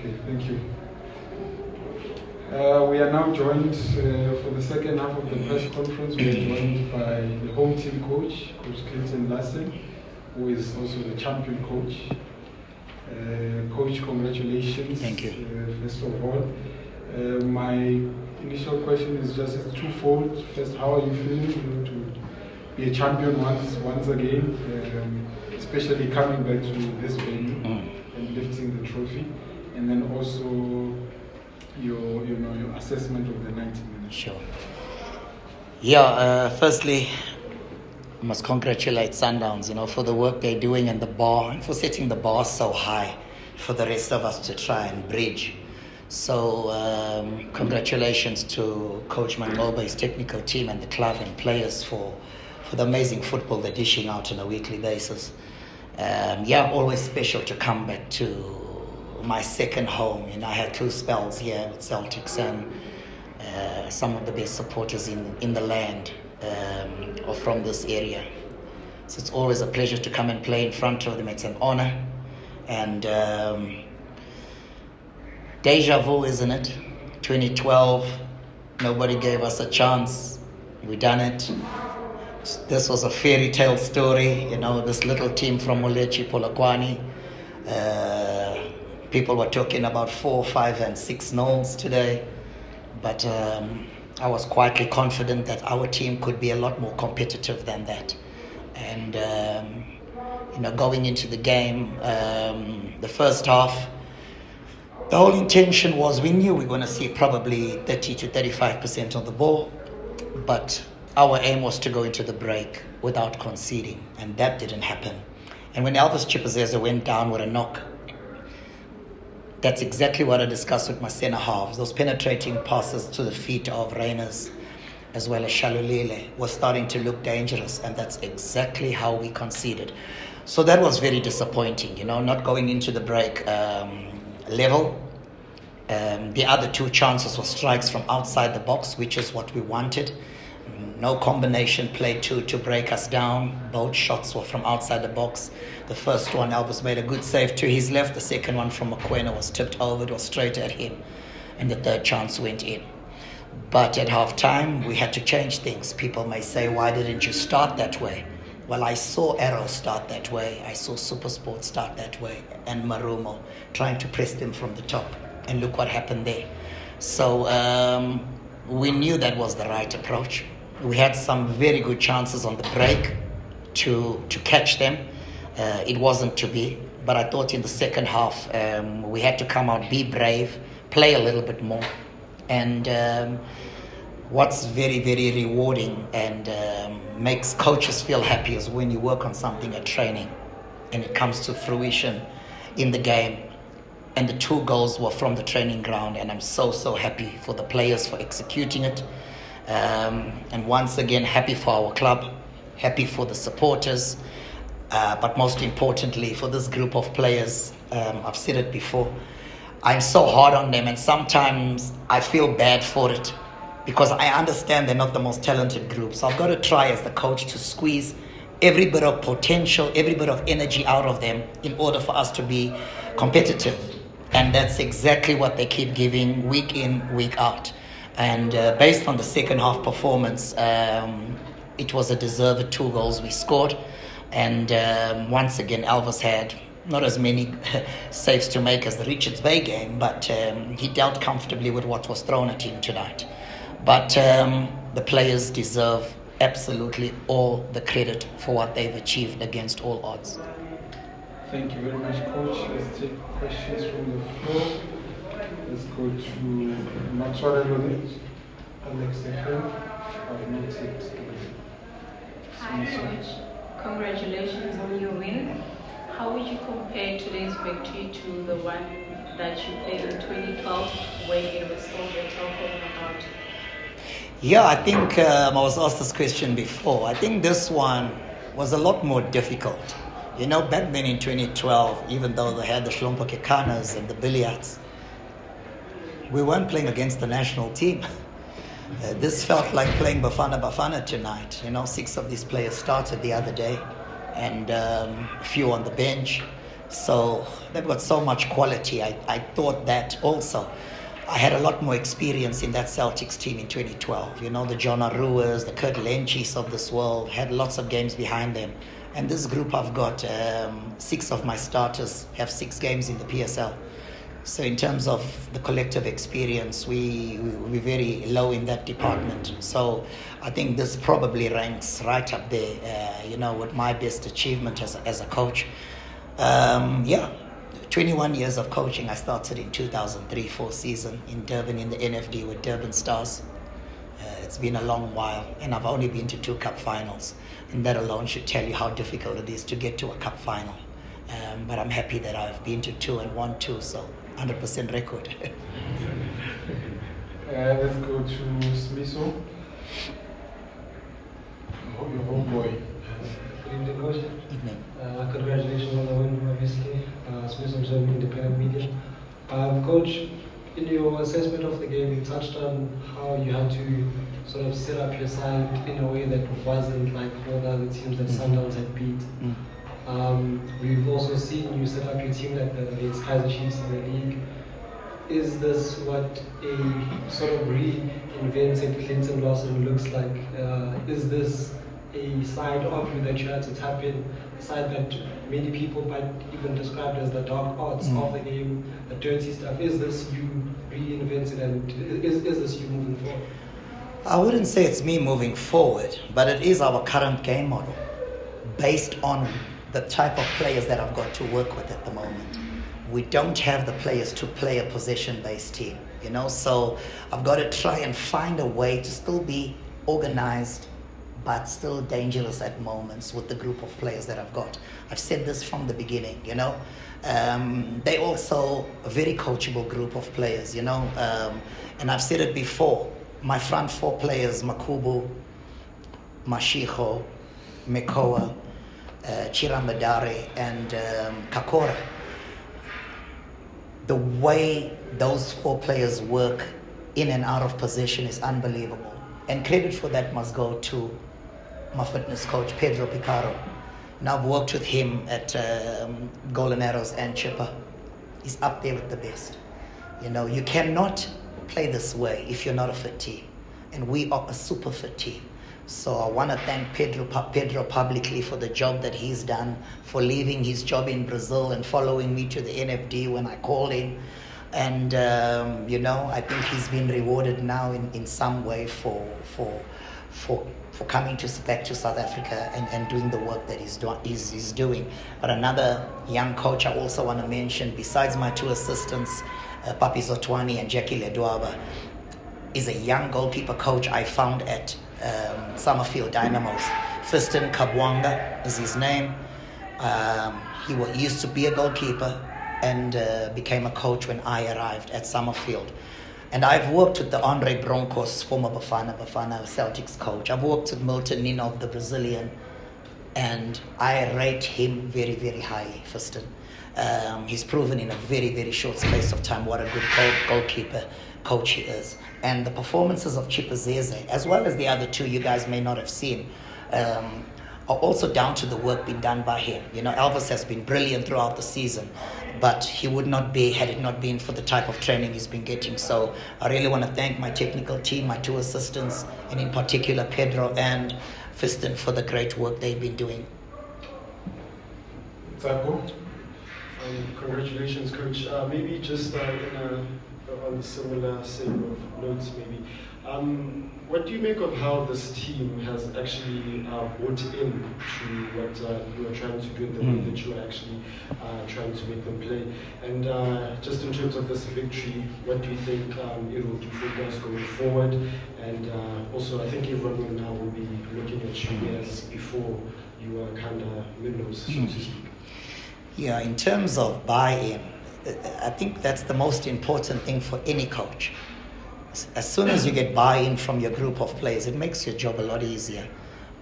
Okay, thank you. We are now joined for the second half of the press conference. We are joined by the home team coach, Coach Clinton Larsen, who is also the champion coach. Coach, congratulations. Thank you. First of all, my initial question is just twofold. First, how are you feeling to be a champion once again, especially coming back to this venue and lifting the trophy, and then also your assessment of the 90 minutes. Sure. Yeah. Firstly, I must congratulate Sundowns, for the work they're doing in the bar and for setting the bar so high for the rest of us to try and bridge. So congratulations to Coach Mamelodi's technical team and the club and players for the amazing football they're dishing out on a weekly basis. Always special to come back to my second home. I had 2 spells here with Celtics and some of the best supporters in the land or from this area. So it's always a pleasure to come and play in front of them. It's an honor. And deja vu, isn't it? 2012, nobody gave us a chance. We done it. This was a fairy tale story, this little team from Molechi, Polokwane. People were talking about 4, 5, and 6 nulls today. But I was quietly confident that our team could be a lot more competitive than that. And, going into the game, the first half, the whole intention was we knew we were going to see probably 30 to 35% on the ball. But our aim was to go into the break without conceding. And that didn't happen. And when Elvis Chipazeza went down with a knock, that's exactly what I discussed with my centre halves. Those penetrating passes to the feet of Reyners as well as Shalulile was starting to look dangerous, and that's exactly how we conceded. So that was very disappointing, not going into the break level. The other 2 chances were strikes from outside the box, which is what we wanted. No combination play to break us down. Both shots were from outside the box. The first one, Elvis made a good save to his left. The second one from Mokoena was tipped over. It was straight at him. And the third chance went in. But at half-time, we had to change things. People may say, why didn't you start that way? Well, I saw Arrow start that way. I saw Supersport start that way. And Marumo trying to press them from the top. And look what happened there. So we knew that was the right approach. We had some very good chances on the break to catch them. It wasn't to be. But I thought in the second half, we had to come out, be brave, play a little bit more. And what's very, very rewarding and makes coaches feel happy is when you work on something at training and it comes to fruition in the game. And the 2 goals were from the training ground, and I'm so happy for the players for executing it. And once again, happy for our club, happy for the supporters, but most importantly for this group of players. I've said it before, I'm so hard on them, and sometimes I feel bad for it because I understand they're not the most talented group. So I've got to try as the coach to squeeze every bit of potential, every bit of energy out of them in order for us to be competitive. And that's exactly what they keep giving week in, week out. And based on the second half performance, it was a deserved 2 goals we scored. And once again, Elvis had not as many saves to make as the Richards Bay game, but he dealt comfortably with what was thrown at him tonight. But the players deserve absolutely all the credit for what they've achieved against all odds. Thank you very much, Coach. Let's take questions from the floor. Let's go to Matswara Lonet. Alex FM. I've noted. Hi, Coach. Congratulations on your win. How would you compare today's victory to the one that you played in 2012 when it was all the talk about? Yeah, I think I was asked this question before. I think this one was a lot more difficult. Back then in 2012, even though they had the Shlompo Kekanas and the Billiards, we weren't playing against the national team. This felt like playing Bafana tonight. 6 of these players started the other day and a few on the bench. So they've got so much quality. I thought that also. I had a lot more experience in that Celtics team in 2012. You know, the John Aruas, the Kurt Lenchis of this world, had lots of games behind them. And this group, I've got 6 of my starters have 6 games in the PSL. So in terms of the collective experience, we're very low in that department. So I think this probably ranks right up there, with my best achievement as a coach. 21 years of coaching. I started in 2003-04 season in Durban in the NFD with Durban Stars. It's been a long while, and I've only been to 2 cup finals, and that alone should tell you how difficult it is to get to a cup final. But I'm happy that I've been to 2 and won 2, so 100% record. Let's go to Smiso. Your homeboy. Good evening, coach. Evening. Congratulations on the win, obviously. Smith observing independent media. Coach, in your assessment of the game, you touched on how you had to sort of set up your side in a way that wasn't like all the other teams that Sundowns had beat. We've also seen you set up your team against Kaizer Chiefs in the league. Is this what a sort of reinvented Clinton Larsen looks like? Is this a side of you that you had to tap in, a side that many people might even describe as the dark arts of the game, the dirty stuff? Is this you reinvented, and is this you moving forward? I wouldn't say it's me moving forward, but it is our current game model based on the type of players that I've got to work with at the moment. We don't have the players to play a possession-based team, so I've got to try and find a way to still be organized but still dangerous at moments with the group of players that I've got. I've said this from the beginning, They're also a very coachable group of players, and I've said it before. My front 4 players, Makubu, Mashiko, Mekoa, Chiramadare, and Kakora. The way those 4 players work in and out of position is unbelievable. And credit for that must go to my fitness coach, Pedro Picaro. Now I've worked with him at Golden Arrows and Chipper. He's up there with the best. You cannot play this way if you're not a fit team. And we are a super fit team. So I want to thank Pedro publicly for the job that he's done, for leaving his job in Brazil and following me to the NFD when I called him. And, I think he's been rewarded now in some way for coming back to South Africa and doing the work that he's doing. But another young coach I also want to mention, besides my 2 assistants, Papi Zotwani and Jackie Ledwaba, is a young goalkeeper coach I found at Summerfield Dynamos. Fiston Kabwanga is his name. He used to be a goalkeeper and became a coach when I arrived at Summerfield. And I've worked with the Andre Broncos, former Bafana Celtics coach. I've worked with Milton Ninov, the Brazilian, and I rate him very, very highly, Fiston. He's proven in a very, very short space of time what a good goalkeeper coach he is. And the performances of Chipazeze, as well as the other 2 you guys may not have seen, are also down to the work being done by him. Elvis has been brilliant throughout the season, but he would not be had it not been for the type of training he's been getting. So I really want to thank my technical team, my 2 assistants, and in particular Pedro and Fiston for the great work they've been doing. Tsako? Congratulations, Coach. Maybe just on the similar same of notes, maybe. What do you make of how this team has actually bought in to what you are trying to do and the way that you are actually trying to make them play? And just in terms of this victory, what do you think it will do for you guys going forward? And also, I think everyone now will be looking at you as before you were kind of minnows, so to speak. Yeah, in terms of buy-in, I think that's the most important thing for any coach. As soon as you get buy-in from your group of players, it makes your job a lot easier.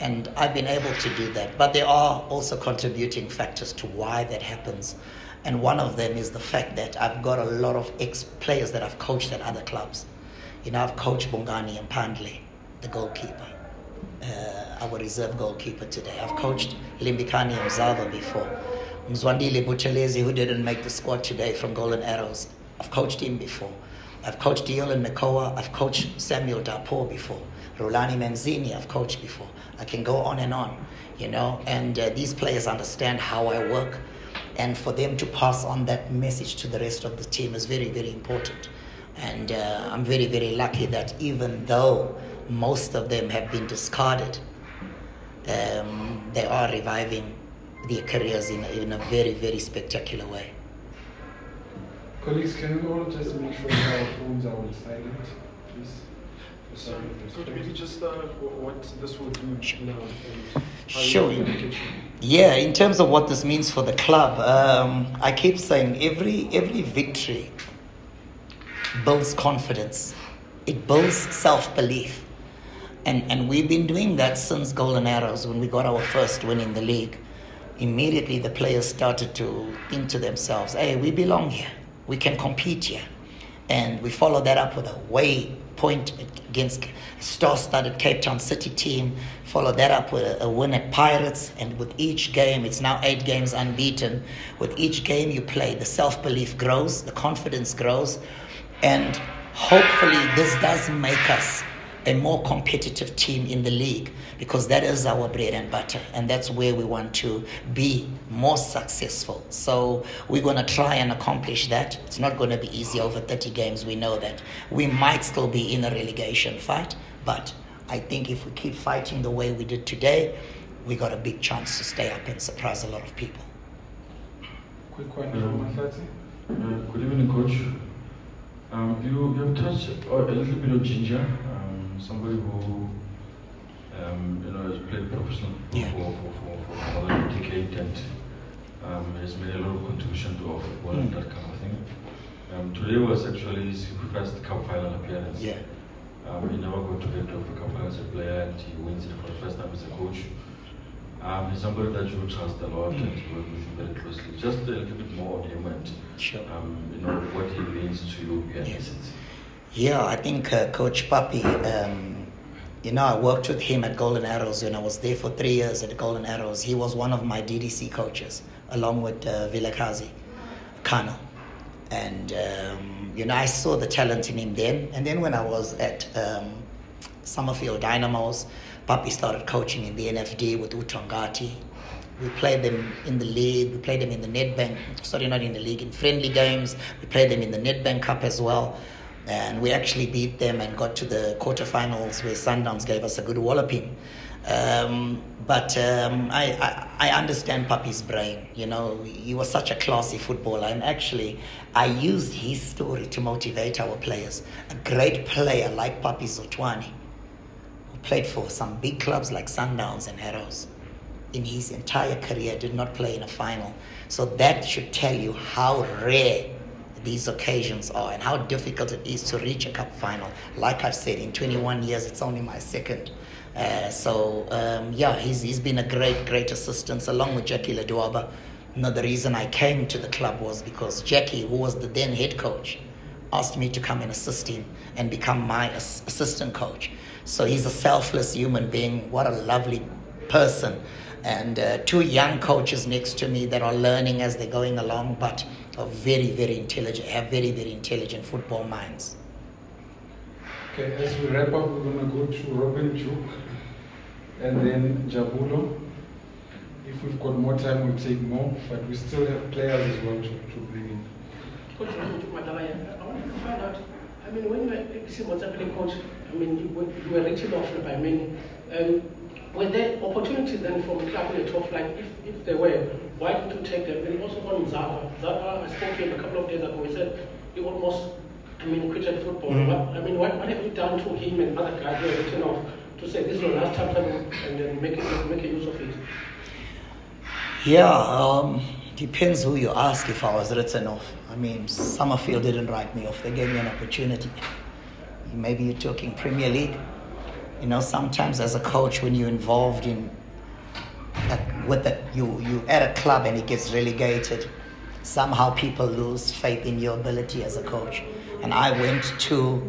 And I've been able to do that. But there are also contributing factors to why that happens. And one of them is the fact that I've got a lot of ex-players that I've coached at other clubs. I've coached Bongani and Pandle, the goalkeeper, our reserve goalkeeper today. I've coached Limbikani and Zava before. Mzwandile Buthelezi, who didn't make the squad today from Golden Arrows. I've coached him before. I've coached Dylan Mekoa. I've coached Samuel Dapo before. Rolani Manzini, I've coached before. I can go on, and these players understand how I work. And for them to pass on that message to the rest of the team is very, very important. And I'm very, very lucky that even though most of them have been discarded, they are reviving their careers in a very, very spectacular way. Colleagues, can we all just make sure that our phones are on silent, please? So, could maybe just what this will do now? And how Sure. you make it? Yeah, in terms of what this means for the club, I keep saying every victory builds confidence. It builds self-belief. And we've been doing that since Golden Arrows, when we got our first win in the league. Immediately the players started to think to themselves, hey, we belong here. We can compete here. And we followed that up with a away point against star-studded Cape Town City team, followed that up with a win at Pirates, and with each game, it's now 8 games unbeaten. With each game you play, the self-belief grows, the confidence grows, and hopefully this does make us a more competitive team in the league, because that is our bread and butter, and that's where we want to be more successful. So we're going to try and accomplish that. It's not going to be easy over 30 games. We know that we might still be in a relegation fight, but I think if we keep fighting the way we did today, we got a big chance to stay up and surprise a lot of people. Quick one from Matlati. Good evening, Coach. You have touched a little bit of Ginger, somebody who has played professional football for more than a decade and has made a lot of contribution to our football and that kind of thing. Today was actually his first cup final appearance. Yeah. He never got to get to a cup final as a player, and he wins it for the first time as a coach. He's somebody that you trust a lot and you work with him very closely. Just a little bit more on him and Sure. What he means to you behind the scenes. Yeah, I think Coach Papi, I worked with him at Golden Arrows when I was there for 3 years at Golden Arrows. He was one of my DDC coaches, along with Vilakazi Kano. And, I saw the talent in him then. And then when I was at Summerfield Dynamos, Papi started coaching in the NFD with Utongati. We played them in the league, we played them in the Nedbank, not in the league, in friendly games. We played them in the Nedbank Cup as well. And we actually beat them and got to the quarterfinals where Sundowns gave us a good walloping. But I understand Papi's brain. He was such a classy footballer, and actually I used his story to motivate our players. A great player like Papi Zotwani, who played for some big clubs like Sundowns and Arrows, in his entire career did not play in a final. So that should tell you how rare these occasions are and how difficult it is to reach a cup final. Like I've said, in 21 years, it's only my second. He's been a great assistance, along with Jackie Ledwaba. The reason I came to the club was because Jackie, who was the then head coach, asked me to come and assist him and become my assistant coach. So he's a selfless human being. What a lovely person. And 2 young coaches next to me that are learning as they're going along, but are very, very intelligent, have very, very intelligent football minds. Okay, as we wrap up, we're going to go to Robin Juk and then Jabulo. If we've got more time, we'll take more, but we still have players as well to bring in. Coach, I want to find out, when you were what's happening, Coach, you were written off by many. Were there opportunities then from the club in the top flight? If there were, why didn't you take them? And also on Zava. Zava, I spoke to him a couple of days ago. He said he almost, quitted football. Mm-hmm. What have you done to him and other guys who are written off to say this is the last time and then make a use of it? Yeah, depends who you ask if I was written off. Summerfield didn't write me off. They gave me an opportunity. Maybe you're talking Premier League. Sometimes as a coach, when you're involved you at a club and it gets relegated, somehow people lose faith in your ability as a coach. And I went to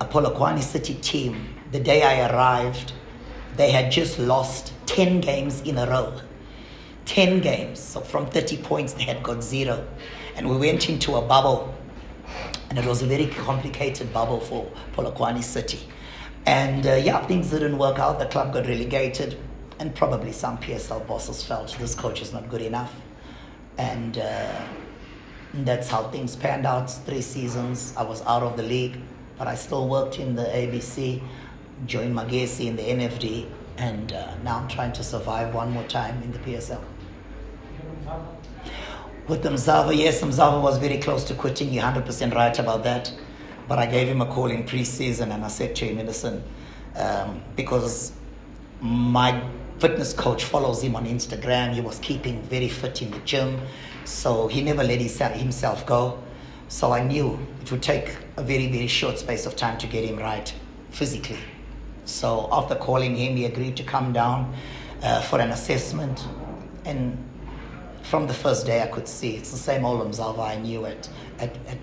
a Polokwane City team. The day I arrived, they had just lost 10 games in a row. 10 games. So from 30 points, they had got 0. And we went into a bubble. And it was a very complicated bubble for Polokwane City. And things didn't work out. The club got relegated. And probably some PSL bosses felt this coach is not good enough. And that's how things panned out. 3 seasons, I was out of the league. But I still worked in the ABC, joined Magesi in the NFD. And now I'm trying to survive one more time in the PSL. With Mzava, yes, Mzava was very close to quitting. You're 100% right about that. But I gave him a call in pre-season and I said to him, listen, because my fitness coach follows him on Instagram. He was keeping very fit in the gym. So he never let himself go. So I knew it would take a very, very short space of time to get him right physically. So after calling him, he agreed to come down for an assessment. And from the first day, I could see it's the same old Mzalva I knew at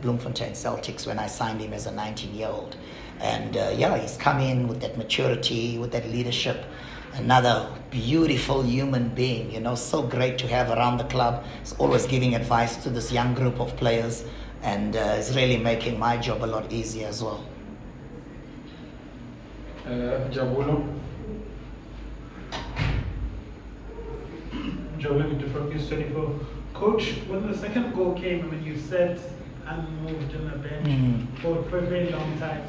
Bloemfontein Celtics when I signed him as a 19-year-old. And he's come in with that maturity, with that leadership. Another beautiful human being, so great to have around the club. He's always giving advice to this young group of players. And it's really making my job a lot easier as well. Jabulo. Joe Limington from News 24. Coach, when the second goal came, you said unmoved on the bench for a very long time.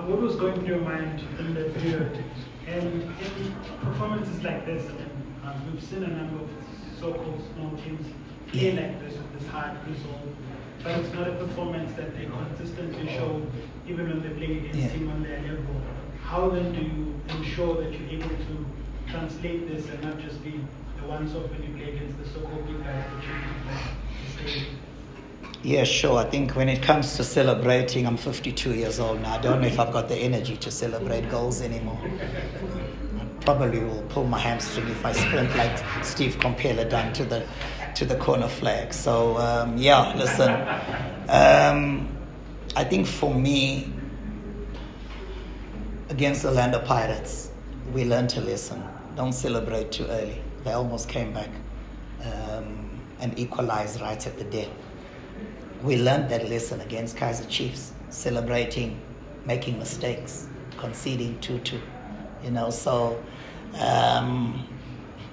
What was going through your mind in that period? And in performances like this, and we've seen a number of so-called small teams play like this with this hard resolve, but it's not a performance that they consistently show even when they're playing against team on their level. How then do you ensure that you're able to translate this and not just be the ones-off when you play against the so-called big guys that you can play? Yeah, sure. I think when it comes to celebrating, I'm 52 years old now. I don't know if I've got the energy to celebrate goals anymore. I probably will pull my hamstring if I sprint like Steve Compella done to the corner flag. So, listen. I think for me, against the Orlando Pirates, we learned a lesson. Don't celebrate too early. They almost came back and equalized right at the death. We learned that lesson against Kaizer Chiefs, celebrating, making mistakes, conceding 2-2. So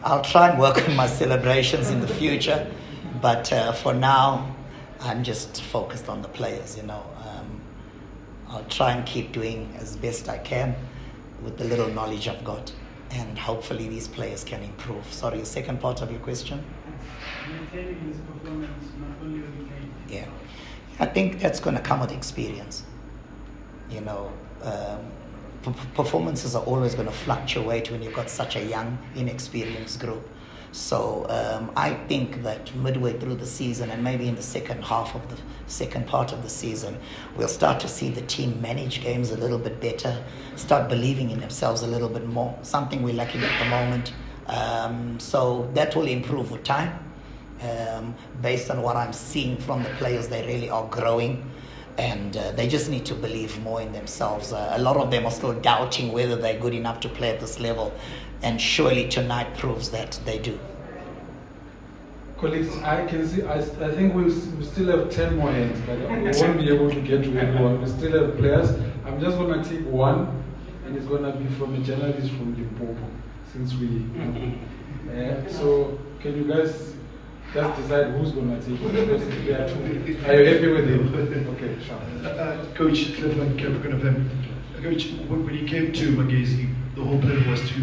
I'll try and work on my celebrations in the future, but for now, I'm just focused on the players. I'll try and keep doing as best I can with the little knowledge I've got, and hopefully these players can improve. Sorry, the second part of your question? Maintaining this performance, not only when you play. Yeah, I think that's going to come with experience. Performances are always going to fluctuate when you've got such a young, inexperienced group. So I think that midway through the season and maybe in the second part of the season, we'll start to see the team manage games a little bit better, start believing in themselves a little bit more, something we're lacking at the moment. So that will improve with time. Based on what I'm seeing from the players, they really are growing, and they just need to believe more in themselves. A lot of them are still doubting whether they're good enough to play at this level, and surely tonight proves that they do. Colleagues, I can see, I think we still have 10 more hands, but we won't be able to get to everyone. We still have players. I'm just going to take one, and it's going to be from a journalist from Limpopo, since we... so, can you guys just decide who's going to take it? Because there are two. Are you happy with it? Okay, sure. Coach Clifford, Capricorn FM. Coach, when you came to Magesi, the whole plan was to,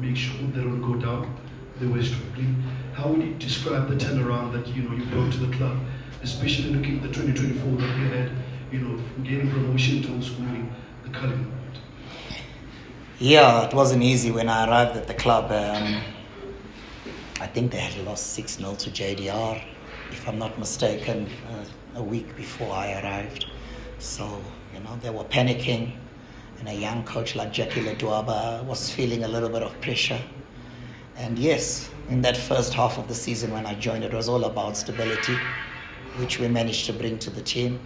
make sure they don't go down. They were struggling. How would you describe the turnaround that you brought to the club, especially looking at the 2024 that we had, from getting promotion to scoring the Cullinan? Yeah, it wasn't easy when I arrived at the club. I think they had lost 6-0 to JDR, if I'm not mistaken, a week before I arrived. So, they were panicking, and a young coach like Jackie Ledwaba was feeling a little bit of pressure. And yes, in that first half of the season when I joined, it was all about stability, which we managed to bring to the team.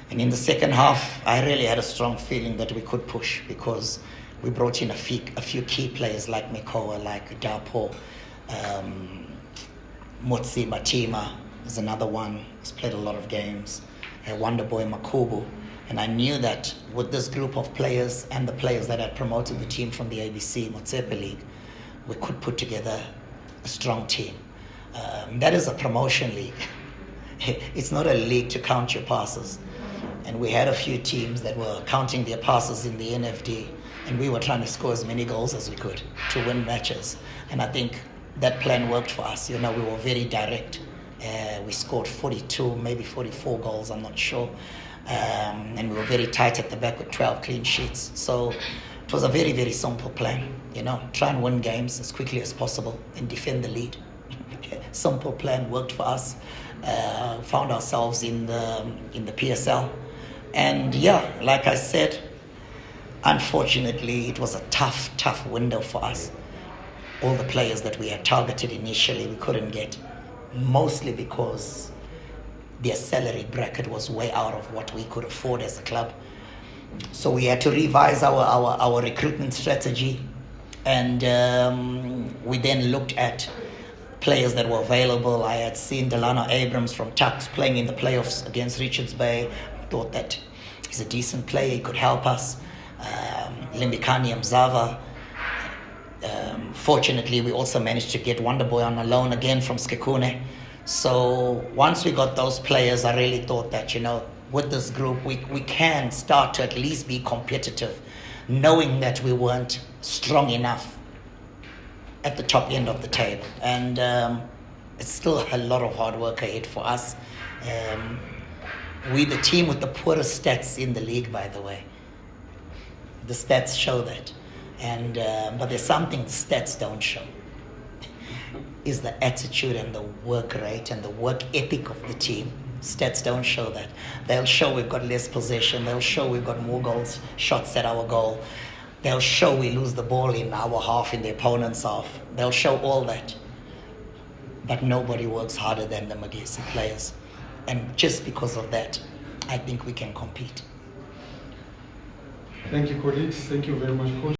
And in the second half, I really had a strong feeling that we could push, because we brought in a few key players like Mikoa, like Dapo, Motsi Matima is another one. He's played a lot of games. Wonder Boy Makubu. And I knew that with this group of players and the players that had promoted the team from the ABC Motsepe League, we could put together a strong team. That is a promotion league. It's not a league to count your passes. And we had a few teams that were counting their passes in the NFD, and we were trying to score as many goals as we could to win matches. And I think that plan worked for us. You know, we were very direct. We scored 42, maybe 44 goals, I'm not sure. And we were very tight at the back with 12 clean sheets. So it was a very, very simple plan. You know, try and win games as quickly as possible and defend the lead. Simple plan, worked for us. Found ourselves in the PSL. And yeah, like I said, unfortunately, it was a tough window for us. All the players that we had targeted initially, we couldn't get, mostly because their salary bracket was way out of what we could afford as a club. So we had to revise our recruitment strategy, and we then looked at players that were available. I had seen Delano Abrams from Tuks playing in the playoffs against Richards Bay. Thought that he's a decent player, he could help us. Limbikani Mzava. Fortunately, we also managed to get Wonder Boy on a loan again from Skekune. So once we got those players, I really thought that, you know, with this group, we can start to at least be competitive, knowing that we weren't strong enough at the top end of the table. And it's still a lot of hard work ahead for us. We're the team with the poorest stats in the league, by the way. The stats show that. And but there's something the stats don't show. Is the attitude and the work rate and the work ethic of the team. Stats don't show that. They'll show we've got less possession. They'll show we've got more goals, shots at our goal. They'll show we lose the ball in our half, in the opponent's half. They'll show all that. But nobody works harder than the Magesi players. And just because of that, I think we can compete. Thank you, colleagues. Thank you very much, Coach.